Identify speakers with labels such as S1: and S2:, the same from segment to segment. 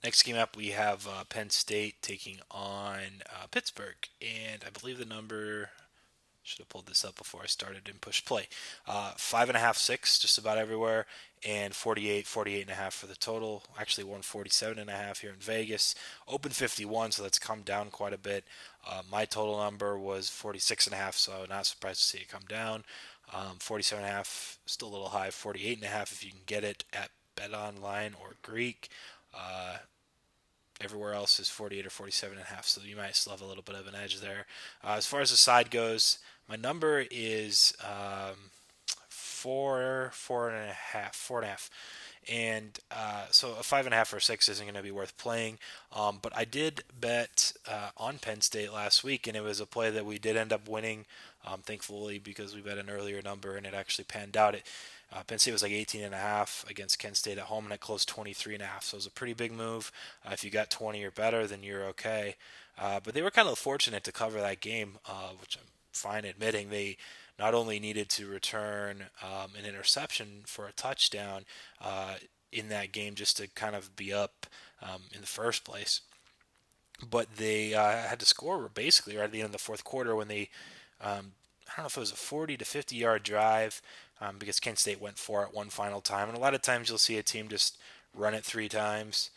S1: Next game up, we have Penn State taking on Pittsburgh, and I believe the number should have pulled this up before I started and pushed play. 5.5, 6, just about everywhere, and 48, 48.5 for the total. Actually, 147.5 here in Vegas. Open 51, so that's come down quite a bit. My total number was 46.5, so not surprised to see it come down. 47.5, still a little high. 48.5 if you can get it at Bet Online or Greek. Uh, Everywhere else is 48 or 47.5, so you might still have a little bit of an edge there. As far as the side goes, my number is four and a half, 4.5. And so a 5.5 or 6 isn't going to be worth playing. But I did bet on Penn State last week, and it was a play that we did end up winning, thankfully, because we bet an earlier number and it actually panned out. Penn State was like 18.5 against Kent State at home, and it closed 23.5. So it was a pretty big move. If you got 20 or better, then you're okay. But they were kind of fortunate to cover that game, which I'm fine admitting. They not only needed to return an interception for a touchdown in that game just to kind of be up in the first place, but they had to score basically right at the end of the fourth quarter when they, I don't know if it was a 40 to 50 yard drive because Kent State went for it one final time. And a lot of times you'll see a team just run it 3 times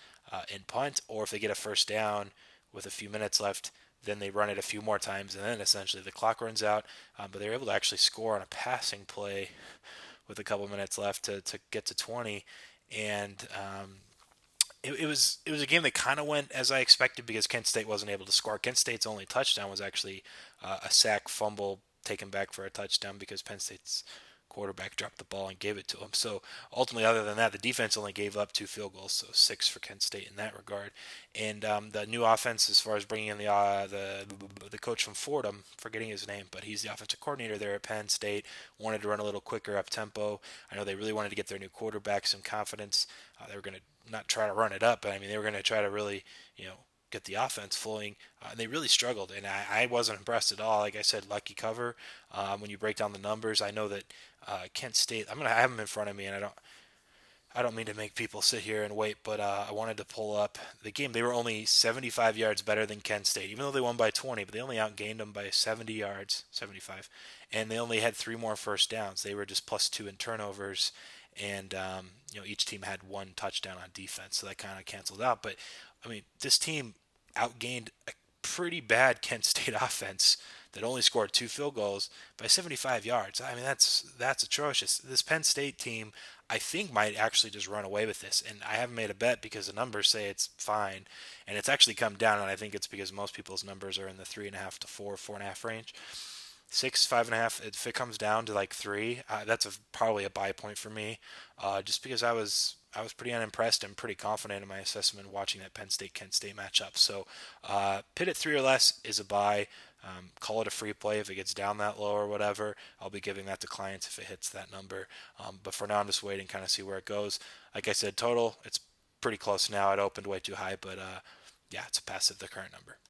S1: and punt, or if they get a first down with a few minutes left, then they run it a few more times, and then essentially the clock runs out. But they were able to actually score on a passing play with a couple minutes left to get to 20. And it was a game that kind of went as I expected because Kent State wasn't able to score. Kent State's only touchdown was actually a sack fumble taken back for a touchdown because Penn State's quarterback dropped the ball and gave it to him. So ultimately, other than that, the defense only gave up 2 field goals, so 6 for Kent State in that regard. And the new offense, as far as bringing in the coach from Fordham, forgetting his name, but he's the offensive coordinator there at Penn State, wanted to run a little quicker up tempo. I know they really wanted to get their new quarterback some confidence. They were going to not try to run it up, but I mean they were going to try to really, get the offense flowing. And they really struggled, and I wasn't impressed at all. Like I said, lucky cover. When you break down the numbers, I know that Kent State. I have them in front of me, and I don't mean to make people sit here and wait, but I wanted to pull up the game. They were only 75 yards better than Kent State, even though they won by 20, but they only outgained them by 70 yards, 75, and they only had 3 more first downs. They were just +2 in turnovers, and each team had 1 touchdown on defense, so that kind of canceled out. But I mean, this team outgained a pretty bad Kent State offense that only scored 2 field goals by 75 yards. I mean, that's atrocious. This Penn State team, I think, might actually just run away with this. And I haven't made a bet because the numbers say it's fine, and it's actually come down. And I think it's because most people's numbers are in the 3.5 to 4, 4.5 range. 6, 5.5. If it comes down to like 3, that's probably a buy point for me. Just because I was pretty unimpressed and pretty confident in my assessment watching that Penn State Kent State matchup. So Pitt at 3 or less is a buy. Call it a free play if it gets down that low or whatever. I'll be giving that to clients if it hits that number. But for now, I'm just waiting, kind of see where it goes. Like I said, total, it's pretty close now. It opened way too high, but yeah, it's a pass at the current number.